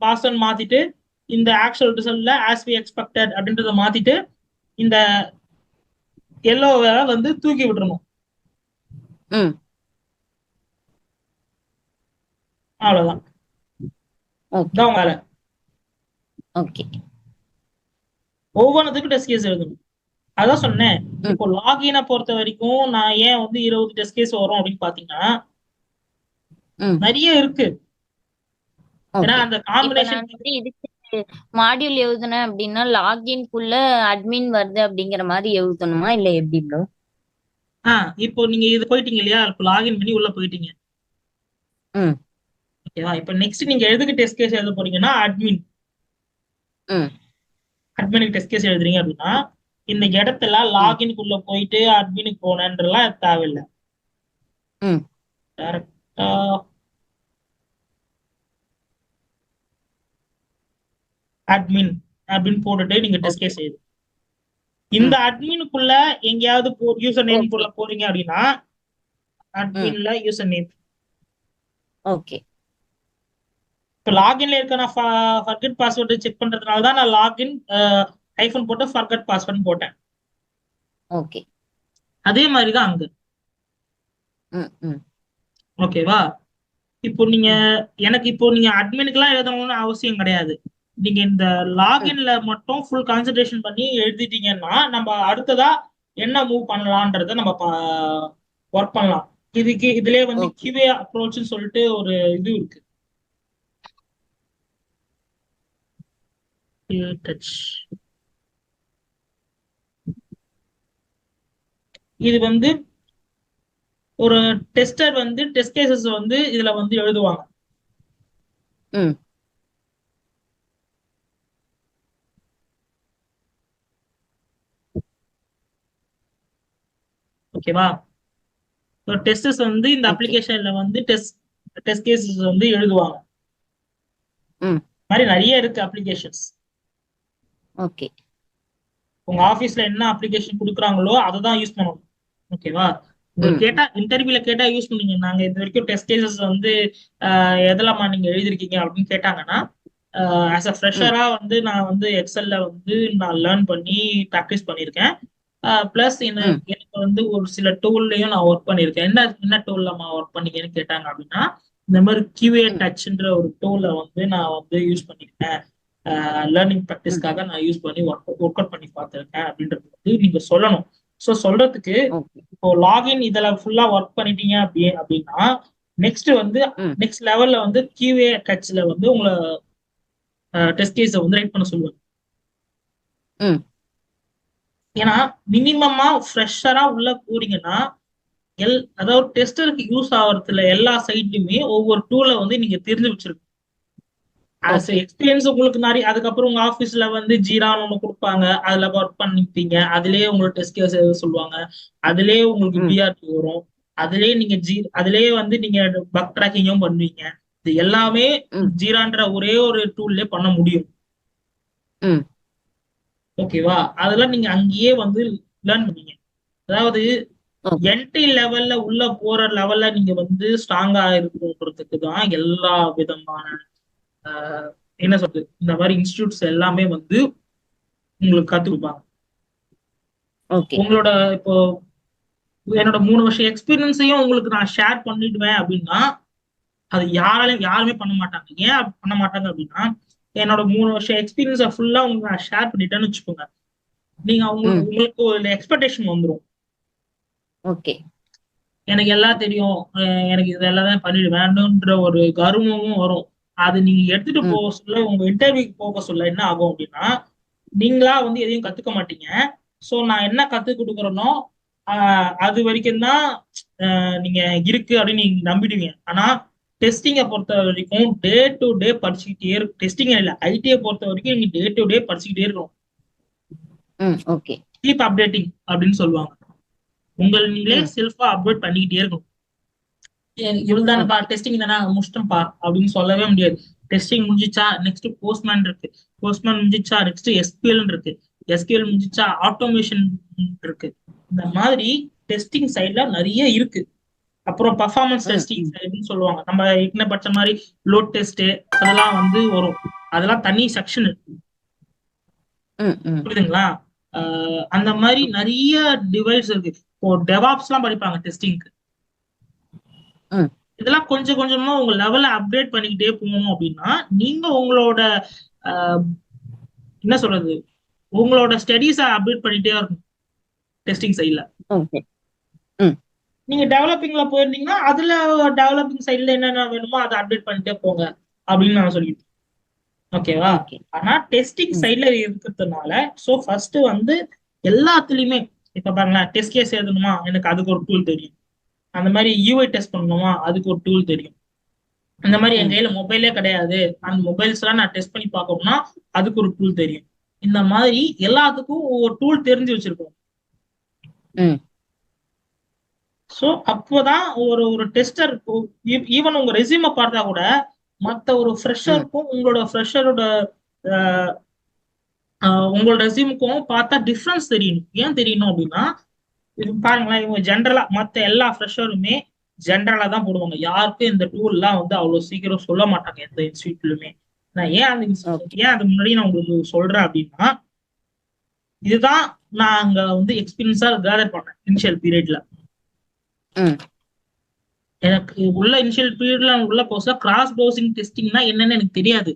Speaker 1: பாசன் மாத்திட்டு இந்த ஆக்சுவல் ரிசல்ட்ல ஆஸ் வி எக்ஸ்பெக்டட் அப்படின்றத மாத்திட்டு இந்த எல்லோவை வந்து தூக்கி விட்டுறணும்.
Speaker 2: ம்.
Speaker 1: அவ்வளவுதான்.
Speaker 2: ஓகே.
Speaker 1: இதான் உங்க வேலை.
Speaker 2: ஓகே.
Speaker 1: ஒவ்வொன்றுத்துக்கும் டெஸ்ட் கேஸ் எழுதணும். அதான் சொன்னேன்.
Speaker 2: ம்.
Speaker 1: இப்போ லாகினை பொறுத்த வரைக்கும் நான் ஏன் வந்து 20 டெஸ்ட் கேஸ் வரும் அப்படின்னு பாத்தீங்கன்னா
Speaker 2: ம்.
Speaker 1: நிறைய இருக்கு. ஏன்னா
Speaker 2: ஓகே.
Speaker 1: அந்த
Speaker 2: இப்ப
Speaker 1: காம்பினேஷன்
Speaker 2: நான் வந்து இதுக்கு மாடியூல் எழுதுனேன் அப்படின்னா லாகின்குள்ள அட்மின் வருது அப்படிங்கிற மாதிரி எழுதணுமா இல்ல எப்படி ப்ரோ?
Speaker 1: இப்போ நீங்க இது போயிட்டீங்க இல்லையா, இப்போ லாகின் பண்ணி உள்ள போயிட்டீங்க.
Speaker 2: ம்.
Speaker 1: ஓகேவா? இப்போ நெக்ஸ்ட் நீங்க எதுக்கு டெஸ்ட் கேஸ் எழுத போறீங்கன்னா அட்மின்.
Speaker 2: ம்.
Speaker 1: அட்மினுக்கு டெஸ்ட் கேஸ் எழுதுறீங்க அப்படின்னா இந்த இடத்துல
Speaker 2: ம்.
Speaker 1: லாகின்குள்ள போயிட்டு அட்மினுக்கு போனன்றலாம் தேவையில்லை.
Speaker 2: ம்.
Speaker 1: டேரக்டா அட்மின் அப்படின்னு போட்டுட்டு நீங்க டெஸ்ட்
Speaker 2: ஓகே.
Speaker 1: கேஸ் எழுது. இந்த
Speaker 2: ம்.
Speaker 1: அட்மினுக்குள்ள எங்கேயாவது யூசர்
Speaker 2: ஓகே.
Speaker 1: நேம்குள்ள போறீங்க அப்படின்னா
Speaker 2: ம்.
Speaker 1: அட்மின்ல யூசர் நேம்.
Speaker 2: ஓகே.
Speaker 1: இப்போ லாகின்ல இருக்க நான் ஃபர்கெட் பாஸ்வேர்டு செக் பண்றதுனால தான் நான் லாகின் ஐஃபோன் போட்டு ஃபர்கெட் பாஸ்வேர்டு போட்டேன்.
Speaker 2: ஓகே.
Speaker 1: அதே மாதிரி தான் அங்க.
Speaker 2: ம். ம்.
Speaker 1: ஓகேவா? இப்போ நீங்க
Speaker 2: ம்.
Speaker 1: எனக்கு இப்போ நீங்க அட்மினுக்குலாம் எழுதணும்னு அவசியம் கிடையாது. நீங்க இந்த
Speaker 2: ம்.
Speaker 1: லாகின்ல மட்டும் ஃபுல் கான்சென்ட்ரேஷன் பண்ணி எழுதிட்டீங்கன்னா நம்ம அடுத்ததா என்ன மூவ் பண்ணலான்றத நம்ம ஒர்க் பண்ணலாம். இதுலயே வந்து
Speaker 2: ஓகே.
Speaker 1: கியூஏ அப்ரோச்னு சொல்லிட்டு ஒரு இது இருக்கு. டச் இது வந்து ஒரு டெஸ்டர் வந்து டெஸ்ட் கேசஸ் வந்து இதுல வந்து எழுதுவாங்க.
Speaker 2: ம்.
Speaker 1: ஓகேவா? டெஸ்டர்ஸ் வந்து இந்த
Speaker 2: ஓகே.
Speaker 1: அப்ளிகேஷன்ல வந்து டெஸ்ட் கேசஸ் வந்து எழுதுவாங்க.
Speaker 2: ம்.
Speaker 1: மாதிரி நிறைய இருக்கு அப்ளிகேஷன்ஸ்.
Speaker 2: ஓகே.
Speaker 1: உங்க ஆபீஸ்ல என்ன அப்ளிகேஷன் கொடுக்குறாங்களோ அதை தான் யூஸ் பண்ணணும். ஓகேவா? உங்களுக்கு
Speaker 2: ம்.
Speaker 1: கேட்டா இன்டர்வியூல கேட்டா யூஸ் பண்ணீங்க. நாங்க இது வரைக்கும் டெஸ்ட் கேசஸ் வந்து எதெல்லாமா நீங்க எழுதிருக்கீங்க அப்படின்னு கேட்டாங்கன்னா ஆஸ் அ
Speaker 2: ம்.
Speaker 1: ஃப்ரெஷரா வந்து நான் வந்து எக்ஸல்ல வந்து நான் லேர்ன் பண்ணி ப்ராக்டிஸ் பண்ணியிருக்கேன். பிளஸ்
Speaker 2: ம்.
Speaker 1: எனக்கு வந்து ஒரு சில டூல்லையும் நான் ஒர்க் பண்ணியிருக்கேன். என்ன என்ன டூல்லமா ஒர்க் பண்ணீங்கன்னு கேட்டாங்க அப்படின்னா இந்த மாதிரி கியூஏ
Speaker 2: ம்.
Speaker 1: டச்ன்ற ஒரு டூலை வந்து நான் வந்து யூஸ் பண்ணியிருக்கேன். லேர்னிங்
Speaker 2: ம்.
Speaker 1: ப்ராக்டிஸ்க்காக நான் யூஸ் பண்ணி ஒர்க் அவுட் பண்ணி பார்த்துருக்கேன் அப்படின்றது வந்து நீங்க சொல்லணும். ஸோ சொல்றதுக்கு
Speaker 2: ஓகே.
Speaker 1: இப்போ லாகின் இதில் ஃபுல்லா ஒர்க் பண்ணிட்டீங்க அப்படின்னா நெக்ஸ்ட் வந்து
Speaker 2: ம்.
Speaker 1: நெக்ஸ்ட் லெவல்ல வந்து கியூஏ டச்ல வந்து உங்களை டெஸ்ட் கேஸை வந்து ரைட் பண்ண சொல்லுவேன்.
Speaker 2: ம்.
Speaker 1: ஏன்னா மினிமமா ஃப்ரெஷரா உள்ள போறீங்கன்னா அதாவது டெஸ்டருக்கு யூஸ் ஆகிறதுல எல்லா சைட்லயுமே ஒவ்வொரு டூலை வந்து நீங்க தெரிஞ்சு வச்சிருக்கணும். As
Speaker 2: okay.
Speaker 1: எக்ஸ்பீரியன்ஸ் உங்களுக்கு நிறைய. அதுக்கப்புறம் உங்க ஆஃபீஸ்ல வந்து ஜீரான்னு ஒன்று கொடுப்பாங்க, அதுல ஒர்க் பண்ணிப்பீங்க. அதுலயே உங்களுக்கு டெஸ்ட் கேஸ் எழுத சொல்லுவாங்க. அதுலயே உங்களுக்கு
Speaker 2: ம்.
Speaker 1: பிஆர்டி வரும். அதுலயே நீங்க அதுலயே வந்து நீங்க பக் ட்ராக்கிங்கும் பண்ணுவீங்க. இது எல்லாமே
Speaker 2: ம்.
Speaker 1: ஜீரான்ற ஒரே ஒரு டூல்லே பண்ண முடியும்.
Speaker 2: ம்.
Speaker 1: ஓகேவா? அதெல்லாம் நீங்க அங்கேயே வந்து லேர்ன் பண்ணீங்க. அதாவது
Speaker 2: ஓகே.
Speaker 1: என்ட்ரி லெவல்ல உள்ள போற லெவல்ல நீங்க வந்து ஸ்ட்ராங்கா இருக்கணுன்றதுக்கு தான் எல்லா விதமான என்ன சொல்றது இந்த மாதிரி இன்ஸ்டிடியூட்ஸ் எல்லாமே வந்து உங்களுக்கு கத்து கொடுப்பாங்க.
Speaker 2: ஓகே.
Speaker 1: உங்களோட இப்போ என்னோட 3 வருஷம் எக்ஸ்பீரியன்ஸையும் உங்களுக்கு நான் ஷேர் பண்ணிடுவேன் அப்படின்னா அது யாருமே பண்ண மாட்டாங்க. ஏன் பண்ண மாட்டாங்க அப்படின்னா, என்னோட 3 வருஷம் எக்ஸ்பீரியன்ஸை ஃபுல்லா உங்களுக்கு நான் ஷேர் பண்ணிட்டேன்னு வச்சுக்கோங்க, நீங்க உங்களுக்கு ஒரு எக்ஸ்பெக்டேஷன் வந்துடும்.
Speaker 2: ஓகே.
Speaker 1: எனக்கு எல்லாம் தெரியும், எனக்கு இதெல்லாம் தான் பண்ணிடுவேன்ற ஒரு கர்வமும் வரும். அது நீங்க எடுத்துட்டு போக சொல்ல, உங்க இன்டர்வியூக்கு போக சொல்ல என்ன ஆகும் அப்படின்னா, நீங்களா வந்து எதையும் கத்துக்க மாட்டீங்க. சோ நான் என்ன கத்து கொடுக்குறேனோ அது வரைக்கும் தான் நீங்க இருக்கு அப்படின்னு நீங்க நம்பிடுவீங்க. ஆனா டெஸ்டிங்கை பொறுத்த வரைக்கும் டே டு டே படிச்சுக்கிட்டே இருக்கும். டெஸ்டிங் இல்ல, ஐடியை பொறுத்த வரைக்கும் நீங்க டே டு டே படிச்சுக்கிட்டே இருக்கணும். கீப் அப்டேட்டிங் அப்படின்னு சொல்லுவாங்க. உங்களை நீங்களே செல்ஃபா அப்டேட் பண்ணிக்கிட்டே இருக்கணும். இவ்வளவுதானப்பா டெஸ்டிங் தானே முடிச்சிட்டோம்ப்பா அப்படின்னு சொல்லவே முடியாது. டெஸ்டிங் முடிஞ்சிச்சா, நெக்ஸ்ட் போஸ்ட்மேன் இருக்கு, போஸ்ட்மேன் முடிஞ்சிச்சா நெக்ஸ்ட் எஸ்கியூஎல் இருக்கு, எஸ்கியூஎல் முடிஞ்சிச்சா ஆட்டோமேஷன் இருக்கு. இந்த மாதிரி டெஸ்டிங் சைட்ல நிறைய இருக்கு. அப்புறம் பர்ஃபார்மன்ஸ் டெஸ்டிங் சைடுன்னு சொல்லுவாங்க. நம்ம என்ன படிச்ச மாதிரி லோட் டெஸ்ட் அதெல்லாம் வந்து வரும். அதெல்லாம் தனி செக்ஷன் இருக்கு, புரியுதுங்களா? அந்த மாதிரி நிறைய டிவைஸ் இருக்கு. இப்போ டெவாப்ஸ் எல்லாம் படிப்பாங்க டெஸ்டிங்க்கு. இதெல்லாம் கொஞ்சம் கொஞ்சமா உங்க லெவல அப்டேட் பண்ணிக்கிட்டே போகணும் அப்படின்னா நீங்க உங்களோட என்ன சொல்றது, உங்களோட ஸ்டடீஸை அப்டேட் பண்ணிட்டே இருக்கணும் டெஸ்டிங் சைட்ல. நீங்க டெவலப்பிங்ல போயிருந்தீங்கன்னா அதுல டெவலப்பிங் சைட்ல என்னென்ன வேணுமோ அதை அப்டேட் பண்ணிட்டே போங்க அப்படின்னு நான் சொல்லிட்டேன். ஓகேவா? ஆனா டெஸ்டிங் சைட்ல இருக்கிறதுனால சோ ஃபர்ஸ்ட் வந்து எல்லாத்துலயுமே இப்ப பாருங்களேன், டெஸ்ட் கேஸ் எழுதணுமா, எனக்கு அதுக்கு ஒரு டூல் தெரியும். அந்த மாதிரி யூஐ டெஸ்ட் பண்ணணுமா, அதுக்கு ஒரு டூல் தெரியும். அந்த மாதிரி என் கையில மொபைலே கிடையாது, அந்த மொபைல்ஸ் எல்லாம் நான் டெஸ்ட் பண்ணி பார்க்கணும்னா அதுக்கு ஒரு டூல் தெரியும். இந்த மாதிரி எல்லாத்துக்கும் ஒரு டூல் தெரிஞ்சு வச்சிருக்கோம். சோ அப்போதான் ஒரு ஒரு டெஸ்டர் ஈவன் உங்க ரெஸ்யூமை பார்த்தா கூட மத்த ஒரு ஃப்ரெஷருக்கும் உங்களோட ரெஸ்யூமுக்கும் பார்த்தா டிஃப்ரென்ஸ் தெரியணும். ஏன் தெரியணும் அப்படின்னா, பாருங்களேன், இவங்க ஜென்ரலா மத்த எல்லா ஃப்ரெஷருமே ஜென்ரலா தான் போடுவாங்க. யாருக்கும் இந்த டூல் எல்லாம் வந்து அவ்வளவு சீக்கிரம் சொல்ல மாட்டாங்க எந்த இன்ஸ்டியூட்லயுமே. நான் ஏன் அது முன்னாடி நான் உங்களுக்கு சொல்றேன் அப்படின்னா, இதுதான் நான் அங்க வந்து எக்ஸ்பீரியன்ஸா கேதர் பண்ணேன் இனிஷியல் பீரியட்ல. எனக்கு உள்ள இனிஷியல் பீரியட்ல உள்ள போஸ்டா கிராஸ் ப்ரௌசிங் டெஸ்டிங்னா என்னன்னு எனக்கு தெரியாது.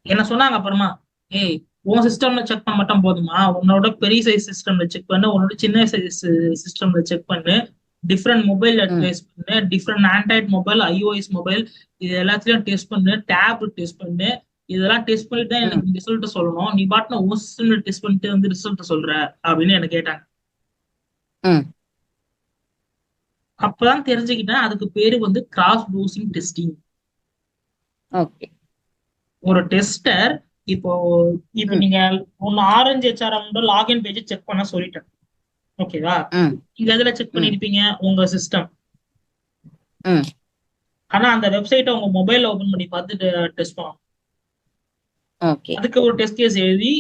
Speaker 1: என்ன சொன்னாங்க அப்புறமா, ஏய் உன் சிஸ்டம்ல செக் பண்ண மட்டும் போதுமா, உன்னோட பெரிய சைஸ் சிஸ்டம்ல செக் பண்ணு, உன்னோட சின்ன சைஸ் சிஸ்டம்ல செக் பண்ணு, டிஃப்ரெண்ட் மொபைல் டெஸ்ட் பண்ணு, different Android mobile, iOS mobile, இது எல்லாத்தையும் டெஸ்ட் பண்ணு, டேப் டெஸ்ட் பண்ணு, இதெல்லாம் டெஸ்ட் பண்ணிட்டு தான் எனக்கு ரிசல்ட் சொல்லணும். நீ பாட்டுன உன் சிஸ்டம்ல டெஸ்ட் பண்ணிட்டு வந்து ரிசல்ட் சொல்ற அப்படின்னு என்ன கேட்டாங்க. அப்பதான் தெரிஞ்சுக்கிட்டேன் அதுக்கு பேரு வந்து கிராஸ் ப்ரௌசிங் டெஸ்டிங். ஒரு டெஸ்டர் இப்போ நீங்க ஒன்னு orange HRM login page check பண்ண சொல்லிட்டேன். ஓகேவா? நீங்க எதுல செக் பண்ணிருப்பீங்க, உங்க சிஸ்டம். ஆனா அந்த வெப்சைட்டை உங்க மொபைல்ல ஓபன் பண்ணி பார்த்து டெஸ்ட் பண்ணணும். அதுக்கு ஒரு டெஸ்ட் கேஸ் எழுதி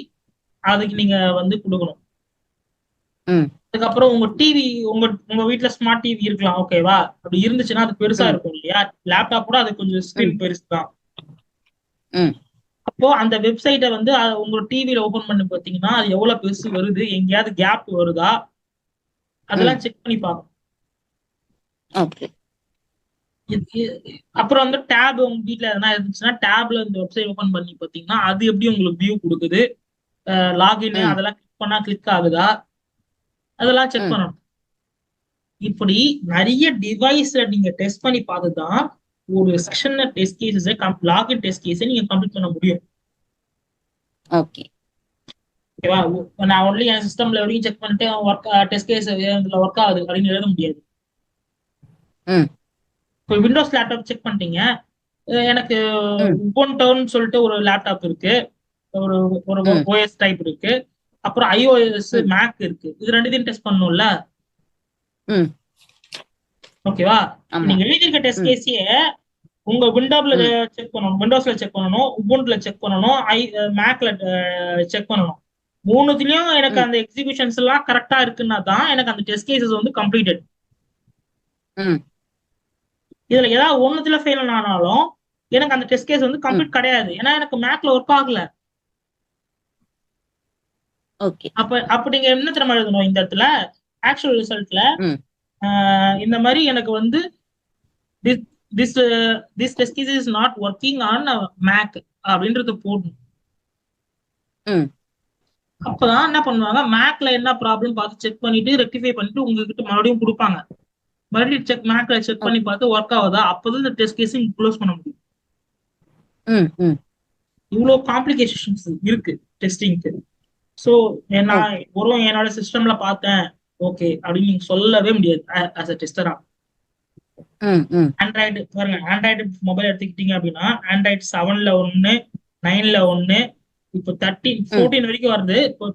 Speaker 1: அதுக்கு நீங்க வந்து கொடுக்கணும். அதுக்கப்புறம் உங்க டிவி, உங்க வீட்டுல ஸ்மார்ட் டிவி இருக்கலாம். ஓகேவா? அப்படி இருந்துச்சுன்னா அது பெருசா இருக்கும் இல்லையா? லேப்டாப் கூட அது கொஞ்சம் ஸ்கிரீன் பெருசு தான். அப்போ அந்த வெப்சைட்டை வந்து உங்க டிவில ஓபன் பண்ணி பாத்தீங்கன்னா அது எவ்வளவு பெருசு வருது, எங்கேயாவது கேப் வருதா, அதெல்லாம் செக் பண்ணி பார்க்கணும். அப்புறம் வந்து டேப் உங்க வீட்டுல எதனா இருந்துச்சுன்னா டேப்ல இந்த வெப்சைட் ஓபன் பண்ணி பாத்தீங்கன்னா அது எப்படி உங்களுக்கு வியூ கொடுக்குது, லாகின் அதெல்லாம் கிளிக் பண்ணா கிளிக் ஆகுதா, அதெல்லாம் செக் பண்ணணும். இப்படி நிறைய டிவைஸ்ல நீங்க டெஸ்ட் பண்ணி பார்த்துதான் ஒரு session test cases login test கேஸை நீங்க கம்ப்ளீட் பண்ண முடியும். ஓகேவா? நான் ஒன்லி என் சிஸ்டம்ல வரைக்கும் செக் பண்ணிட்டு ஒர்க் டெஸ்ட் கேஸ் இதுல ஒர்க் ஆகுது அப்படின்னு எழுத முடியாது. இப்போ விண்டோஸ் லேப்டாப் செக் பண்ணிட்டீங்க, எனக்கு உபுண்டுன்னு சொல்லிட்டு ஒரு லேப்டாப் இருக்கு, ஒரு ஒரு ஓஎஸ் டைப் இருக்கு, அப்புறம் iOS மேக் இருக்கு, இது ரெண்டுத்தையும் டெஸ்ட் பண்ணணும்ல. ஓகேவா? நீங்க எழுதிருக்க டெஸ்ட் கேஸையே உங்க விண்டோஸ்ல செக் பண்ணணும், விண்டோஸ்ல செக் பண்ணணும், உபுண்டுல செக் பண்ணணும், மேக்ல செக் பண்ணணும். மூணுத்துலயும் எனக்கு அந்த எக்ஸிகியூஷன்ஸ் எல்லாம் கரெக்டா இருக்குன்னா தான் எனக்கு அந்த டெஸ்ட் கேசஸ் வந்து கம்ப்ளீட்டட். இதுல ஏதாவது ஒண்ணுத்துல ஃபெயில் ஆனாலும் எனக்கு அந்த டெஸ்ட் கேஸ் வந்து கம்ப்ளீட் கிடையாது. ஏன்னா எனக்கு மேக்ல ஒர்க் ஆகல.
Speaker 2: ஓகே.
Speaker 1: அப்ப நீங்க என்ன தெரியுமா எழுதணும் இந்த இடத்துல ஆக்சுவல் ரிசல்ட்ல
Speaker 2: ம்.
Speaker 1: இந்த மாதிரி எனக்கு வந்து this this this test case is not working on Mac அப்படின்றது போடணும்.
Speaker 2: ம்.
Speaker 1: அப்பதான் என்ன பண்ணுவாங்க, மேக்ல என்ன ப்ராப்ளம் பார்த்து செக் பண்ணிட்டு ரெக்டிஃபை பண்ணிட்டு உங்ககிட்ட மறுபடியும் கொடுப்பாங்க. மறுபடியும் மேக்ல செக் பண்ணி பார்த்து ஒர்க் ஆகுதா, அப்பதான் இந்த டெஸ்ட் கேஸ் க்ளோஸ் பண்ண முடியும். இவ்வளவு காம்ப்ளிகேஷன்ஸ் இருக்கு டெஸ்டிங்க்கு. ஸோ நான் என்னோட சிஸ்டம்ல பார்த்தேன் ஓகே அப்படின்னு நீங்க சொல்லவே முடியாது ஆஸ் அ டெஸ்டரா. ஆண்ட்ராய்டு பாருங்க, ஆண்ட்ராய்டு மொபைல் எடுத்துக்கிட்டீங்க அப்படின்னா ஆண்ட்ராய்டு 7ல 1, 9ல 1, இப்போ 14 வரைக்கும் வருது. இப்போ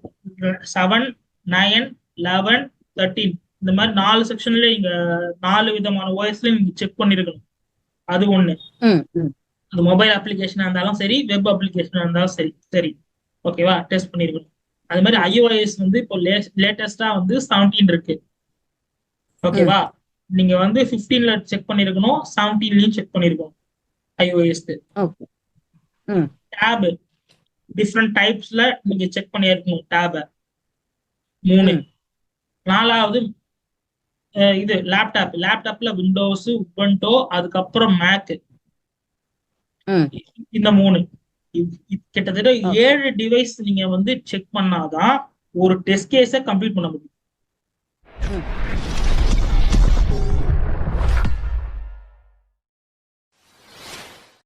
Speaker 1: 7, 9, 11, 13 இந்த மாதிரி 4 செக்ஷன்ல நீங்க 4 விதமான ஓஎஸ்ல நீங்க செக் பண்ணிருக்கணும். அது ஒண்ணு. அது மொபைல் அப்ளிகேஷனா இருந்தாலும் சரி, வெப் அப்ளிகேஷனா இருந்தாலும் சரி சரி ஓகேவா, டெஸ்ட் பண்ணிருக்கணும். அது மாதிரி iOS வந்து இப்போ லேட்டஸ்டா வந்து 17 இருக்கு ஓகேவா. நீங்க வந்து 15ல செக் பண்ணிருக்கணும், 17லயும் செக் பண்ணிருக்கணும் iOSக்கு. டேப் டிஃப்ரெண்ட் டைப்ஸ்ல நீங்க செக் பண்ணிருக்கணும் டேப. 3. 4வது இது லேப்டாப்ல விண்டோஸ், உபுண்டு, அதுக்கப்புறம் மேக், இந்த 3 கிட்டத்தட்ட 7 டிவைஸ் நீங்க வந்து செக் பண்ணாதான் ஒரு டெஸ்ட் கேஸ கம்ப்ளீட் பண்ண முடியும்.